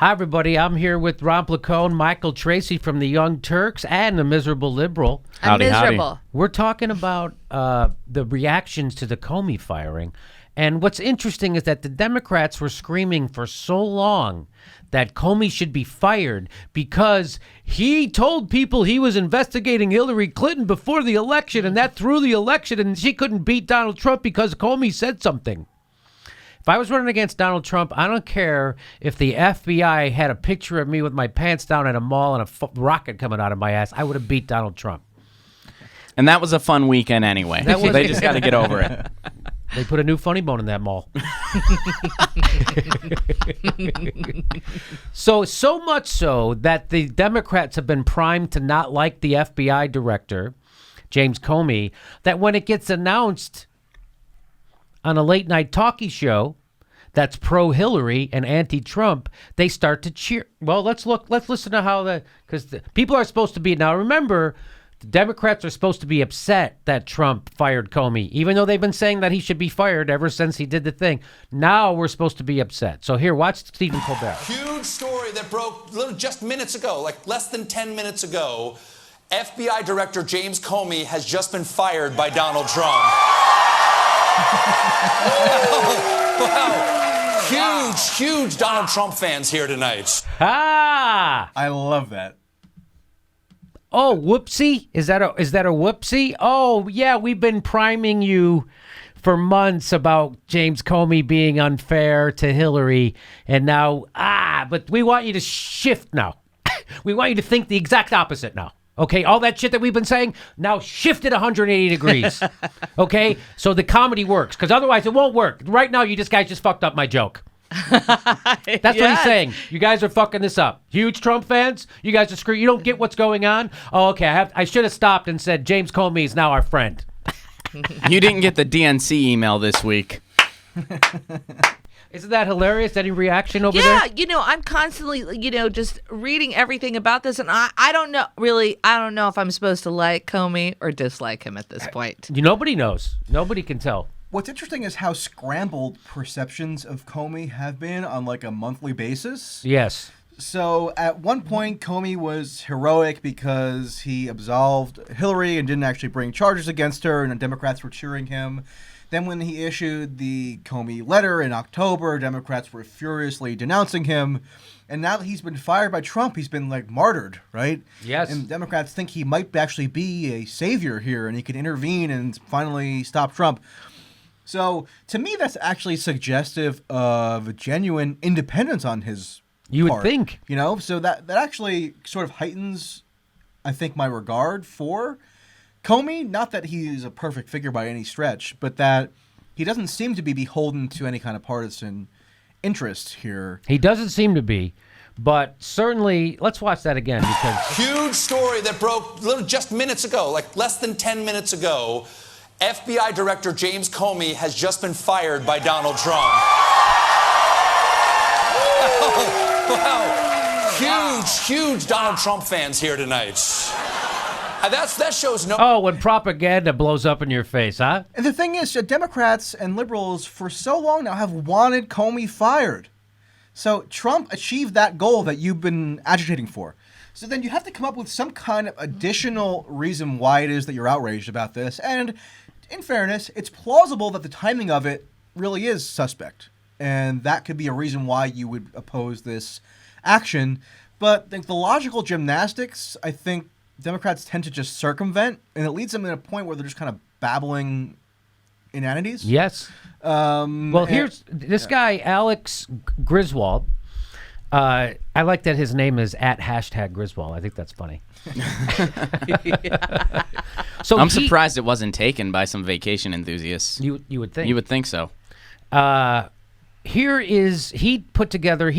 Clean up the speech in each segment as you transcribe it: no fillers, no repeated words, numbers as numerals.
Hi, everybody. I'm here with Ron Placone, Michael Tracy from the Young Turks, and the Miserable Liberal. I'm miserable. Howdy. We're talking about the reactions to the Comey firing. And what's interesting is that the Democrats were screaming for so long that Comey should be fired because he told people he was investigating Hillary Clinton before the election, and that threw the election, and she couldn't beat Donald Trump because Comey said something. If I was running against Donald Trump, I don't care if the FBI had a picture of me with my pants down at a mall and a rocket coming out of my ass. I would have beat Donald Trump. And that was a fun weekend anyway. They just got to get over it. They put a new funny bone in that mall. So much so that the Democrats have been primed to not like the FBI director, James Comey, that when it gets announced on a late night talkie show that's pro-Hillary and anti-Trump, they start to cheer. Well, let's listen to how because people are supposed to be, now remember, the Democrats are supposed to be upset that Trump fired Comey, even though they've been saying that he should be fired ever since he did the thing. Now we're supposed to be upset. So here, watch Stephen Colbert. Huge story that broke just minutes ago, like less than 10 minutes ago. FBI Director James Comey has just been fired by Donald Trump. Wow. Huge Donald Trump fans here tonight. Ah! I love that. Oh, whoopsie. Is that a whoopsie? Oh, yeah, we've been priming you for months about James Comey being unfair to Hillary, and now, but we want you to shift now. We want you to think the exact opposite now. Okay, all that shit that we've been saying, now shift it 180 degrees. Okay, so the comedy works, because otherwise it won't work. Right now, you guys just fucked up my joke. That's what he's saying. You guys are fucking this up. Huge Trump fans, you guys are screwed. You don't get what's going on. Oh, okay, I should have stopped and said James Comey is now our friend. You didn't get the DNC email this week. Isn't that hilarious? Any reaction over there? Yeah, I'm constantly, just reading everything about this, and I don't know if I'm supposed to like Comey or dislike him at this point. Nobody knows. Nobody can tell. What's interesting is how scrambled perceptions of Comey have been on like a monthly basis. Yes. So at one point, Comey was heroic because he absolved Hillary and didn't actually bring charges against her, and the Democrats were cheering him. Then when he issued the Comey letter in October, Democrats were furiously denouncing him. And now that he's been fired by Trump, he's been like martyred, right? Yes. And Democrats think he might actually be a savior here and he can intervene and finally stop Trump. So to me, that's actually suggestive of genuine independence on his You part, would think. So that actually sort of heightens, I think, my regard for Comey. Not that he's a perfect figure by any stretch, but that he doesn't seem to be beholden to any kind of partisan interest here. He doesn't seem to be, but certainly, let's watch that again because Huge story that broke just minutes ago, like less than 10 minutes ago. FBI Director James Comey has just been fired by Donald Trump. Wow. Huge Donald Trump fans here tonight. That shows no... Oh, when propaganda blows up in your face, huh? And the thing is, Democrats and liberals for so long now have wanted Comey fired. So Trump achieved that goal that you've been agitating for. So then you have to come up with some kind of additional reason why it is that you're outraged about this. And in fairness, it's plausible that the timing of it really is suspect. And that could be a reason why you would oppose this action. But the logical gymnastics, I think, Democrats tend to just circumvent, and it leads them to a point where they're just kind of babbling inanities. Yes. Well, here's this guy, Alex Griswold. I like that his name is @Griswold. I think that's funny. So I'm surprised it wasn't taken by some vacation enthusiasts. You would think. You would think so. He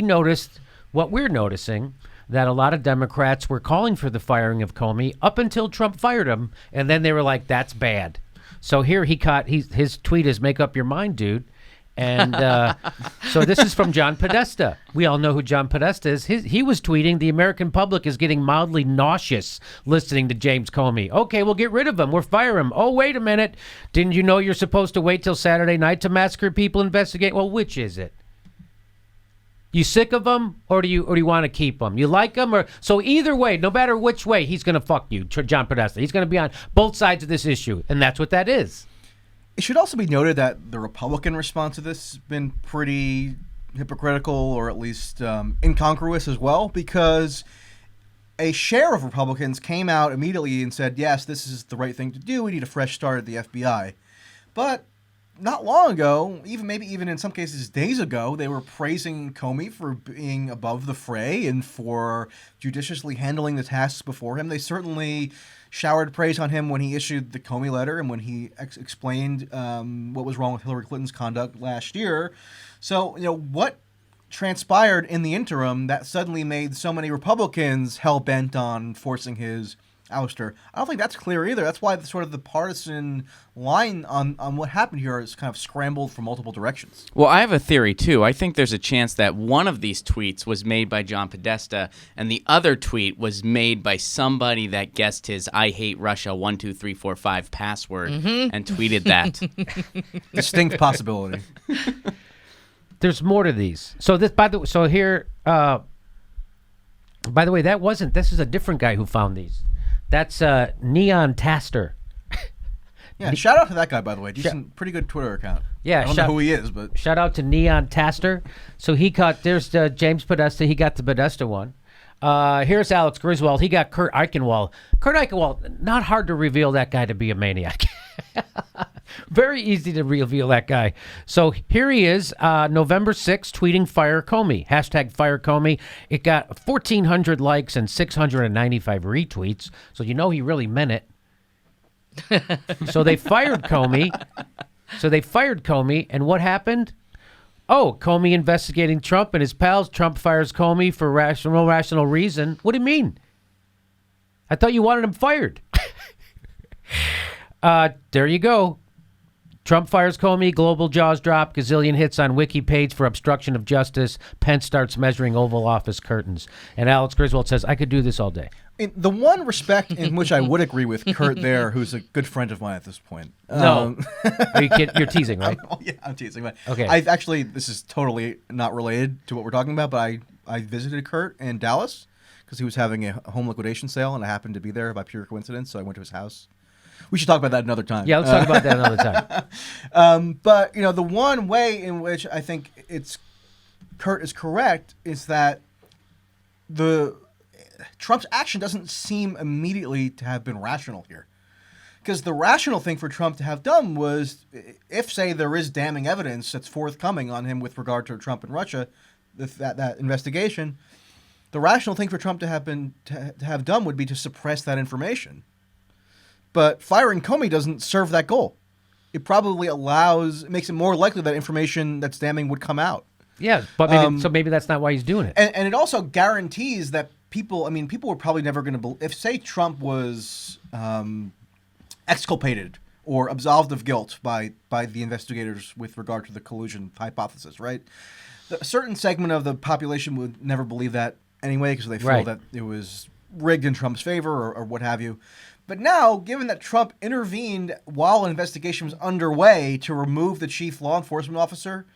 noticed what we're noticing, that a lot of Democrats were calling for the firing of Comey up until Trump fired him, and then they were like, that's bad. So here his tweet is, make up your mind, dude. And so this is from John Podesta. We all know who John Podesta is. He was tweeting, the American public is getting mildly nauseous listening to James Comey. Okay, we'll get rid of him. We'll fire him. Oh, wait a minute. Didn't you know you're supposed to wait till Saturday night to massacre people, investigate? Well, which is it? You sick of him, or do you want to keep him? You like him, or so either way, no matter which way, he's going to fuck you, John Podesta. He's going to be on both sides of this issue, and that's what that is. It should also be noted that the Republican response to this has been pretty hypocritical, or at least incongruous as well, because a share of Republicans came out immediately and said, yes, this is the right thing to do. We need a fresh start at the FBI. But not long ago, maybe even in some cases days ago, they were praising Comey for being above the fray and for judiciously handling the tasks before him. They certainly showered praise on him when he issued the Comey letter and when he explained what was wrong with Hillary Clinton's conduct last year. So, what transpired in the interim that suddenly made so many Republicans hell-bent on forcing his ouster? I don't think that's clear either. That's why the partisan line on what happened here is kind of scrambled from multiple directions. Well, I have a theory, too. I think there's a chance that one of these tweets was made by John Podesta, and the other tweet was made by somebody that guessed his I hate Russia 12345 password and tweeted that. Distinct possibility. There's more to these. So this, by the way, this is a different guy who found these. That's Neon Taster. Yeah, shout out to that guy, by the way. Pretty good Twitter account. Yeah, I don't know who he is, but shout out to Neon Taster. So there's James Podesta. He got the Podesta one. Here's Alex Griswold. He got Kurt Eichenwald. Kurt Eichenwald, not hard to reveal that guy to be a maniac. Very easy to reveal that guy. So here he is, November 6th, tweeting Fire Comey. Hashtag Fire Comey. It got 1,400 likes and 695 retweets. So he really meant it. So they fired Comey. And what happened? Oh, Comey investigating Trump and his pals. Trump fires Comey for rational reason. What do you mean? I thought you wanted him fired. There you go. Trump fires Comey, global jaws drop, gazillion hits on wiki page for obstruction of justice. Pence starts measuring Oval Office curtains. And Alex Griswold says, I could do this all day. In the one respect in which I would agree with Kurt there, who's a good friend of mine at this point. No. Are you kidding? You're teasing, right? I'm teasing. But okay. This is totally not related to what we're talking about, but I visited Kurt in Dallas because he was having a home liquidation sale, and I happened to be there by pure coincidence, so I went to his house. We should talk about that another time. Yeah, let's talk about that another time. But the one way in which I think Kurt is correct is that Trump's action doesn't seem immediately to have been rational here, because the rational thing for Trump to have done was, if say there is damning evidence that's forthcoming on him with regard to Trump and Russia, that investigation, the rational thing for Trump to have done would be to suppress that information. But firing Comey doesn't serve that goal. It probably makes it more likely that information that's damning would come out. Yeah, but maybe that's not why he's doing it. And it also guarantees that people were probably never going to if say Trump was exculpated or absolved of guilt by the investigators with regard to the collusion hypothesis, right? A certain segment of the population would never believe that anyway, because they feel that it was rigged in Trump's favor or what have you. But now, given that Trump intervened while an investigation was underway to remove the chief law enforcement officer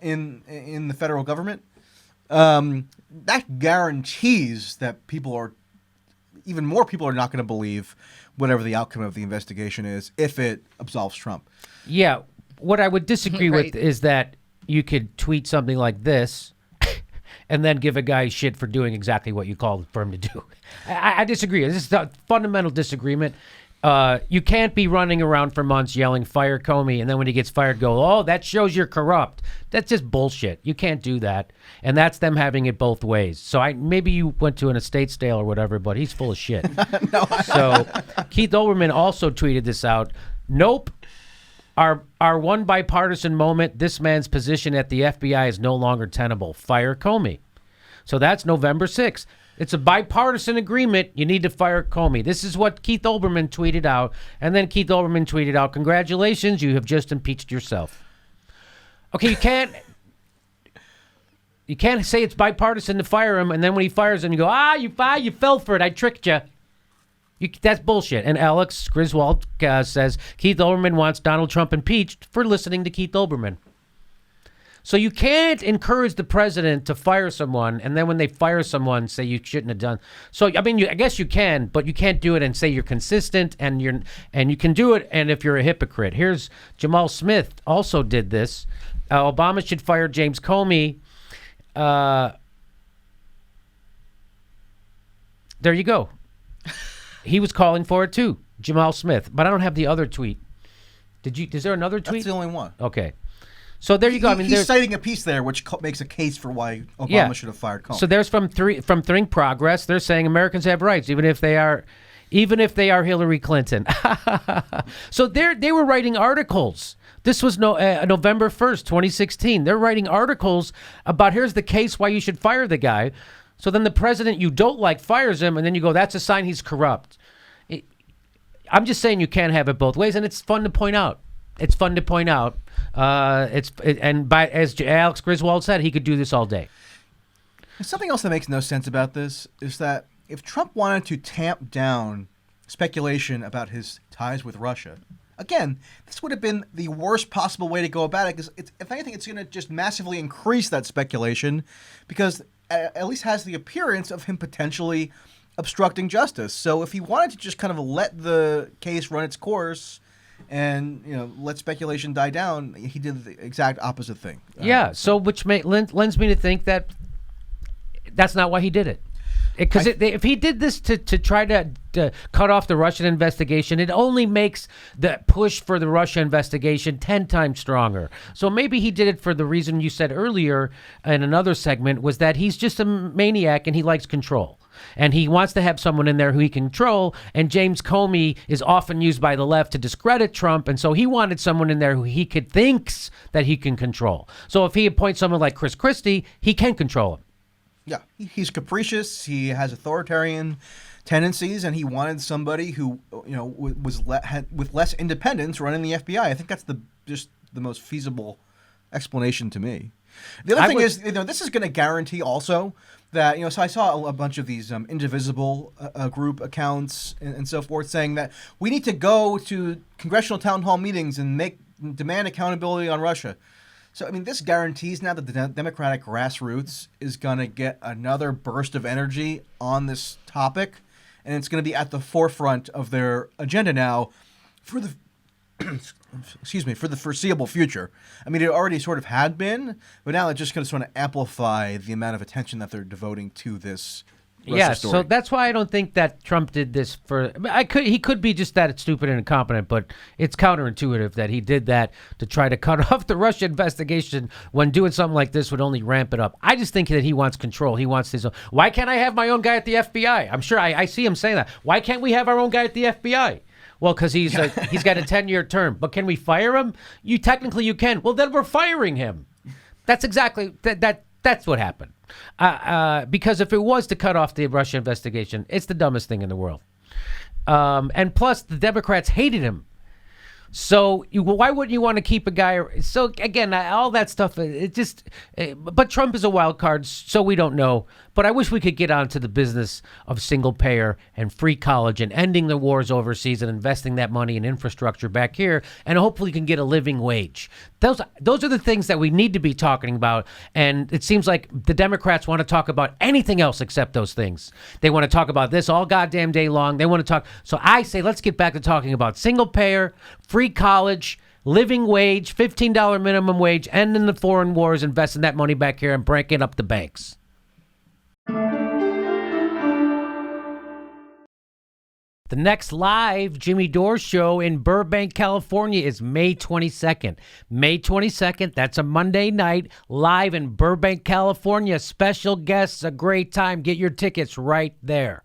in the federal government, that guarantees that even more people are not going to believe whatever the outcome of the investigation is if it absolves Trump. Yeah, what I would disagree with is that you could tweet something like this and then give a guy shit for doing exactly what you called for him to do. I disagree. This is a fundamental disagreement. You can't be running around for months yelling, fire Comey, and then when he gets fired, go, oh, that shows you're corrupt. That's just bullshit. You can't do that. And that's them having it both ways. So maybe you went to an estate sale or whatever, but he's full of shit. So Keith Olbermann also tweeted this out. Nope. Our one bipartisan moment, this man's position at the FBI is no longer tenable. Fire Comey. So that's November 6th. It's a bipartisan agreement. You need to fire Comey. This is what Keith Olbermann tweeted out. And then Keith Olbermann tweeted out, congratulations, you have just impeached yourself. Okay, you can't say it's bipartisan to fire him, and then when he fires him, you go, you fell for it. I tricked you. That's bullshit. And Alex Griswold says Keith Olbermann wants Donald Trump impeached for listening to Keith Olbermann. So you can't encourage the president to fire someone, and then when they fire someone, say you shouldn't have done. So I mean, I guess you can, but you can't do it and say you're consistent, and you can do it, and if you're a hypocrite. Here's Jamal Smith also did this. Obama should fire James Comey. There you go. He was calling for it too, Jamal Smith. But I don't have the other tweet. Is there another tweet? That's the only one. Okay. So there you go. I mean, he's citing a piece there which makes a case for why Obama should have fired Comey. So there's from Think Progress. They're saying Americans have rights, even if they are Hillary Clinton. So they were writing articles. This was November 1st, 2016. They're writing articles about here's the case why you should fire the guy. So then the president you don't like fires him, and then you go, that's a sign he's corrupt. I'm just saying you can't have it both ways, and it's fun to point out. As Alex Griswold said, he could do this all day. Something else that makes no sense about this is that if Trump wanted to tamp down speculation about his ties with Russia, again, this would have been the worst possible way to go about it, because if anything, it's going to just massively increase that speculation, because at least has the appearance of him potentially obstructing justice. So if he wanted to just kind of let the case run its course and let speculation die down, he did the exact opposite thing. So which lends me to think that that's not why he did it. Because if he did this to try to cut off the Russian investigation, it only makes the push for the Russia investigation 10 times stronger. So maybe he did it for the reason you said earlier in another segment, was that he's just a maniac and he likes control. And he wants to have someone in there who he can control. And James Comey is often used by the left to discredit Trump. And so he wanted someone in there who he thinks that he can control. So if he appoints someone like Chris Christie, he can control him. Yeah, he's capricious. He has authoritarian tendencies, and he wanted somebody who, had with less independence running the FBI. I think that's just the most feasible explanation to me. The other thing is, this is going to guarantee also that, so I saw a bunch of these indivisible group accounts and so forth saying that we need to go to congressional town hall meetings and demand accountability on Russia. So, I mean, this guarantees now that the Democratic grassroots is going to get another burst of energy on this topic, and it's going to be at the forefront of their agenda now for the for the foreseeable future. I mean, it already sort of had been, but now it's just going to sort of amplify the amount of attention that they're devoting to this Russia story. So that's why I don't think that Trump did this for. He could be just that stupid and incompetent, but it's counterintuitive that he did that to try to cut off the Russia investigation when doing something like this would only ramp it up. I just think that he wants control. He wants his own. Why can't I have my own guy at the FBI? I'm sure I see him saying that. Why can't we have our own guy at the FBI? Well, because he's got a 10-year term. But can we fire him? Technically you can. Well, then we're firing him. That's exactly that's what happened. Because if it was to cut off the Russia investigation, it's the dumbest thing in the world. And plus, the Democrats hated him. So why wouldn't you want to keep a guy? So again, all that stuff, but Trump is a wild card, so we don't know. But I wish we could get on to the business of single payer and free college and ending the wars overseas and investing that money in infrastructure back here, and hopefully can get a living wage. Those are the things that we need to be talking about. And it seems like the Democrats want to talk about anything else except those things. They want to talk about this all goddamn day long. They want to talk. So I say, let's get back to talking about single payer, free college, living wage, $15 minimum wage, ending the foreign wars, investing that money back here and breaking up the banks. The next live Jimmy Dore show in Burbank, California is May 22nd. May 22nd, that's a Monday night, live in Burbank, California. Special guests, a great time. Get your tickets right there.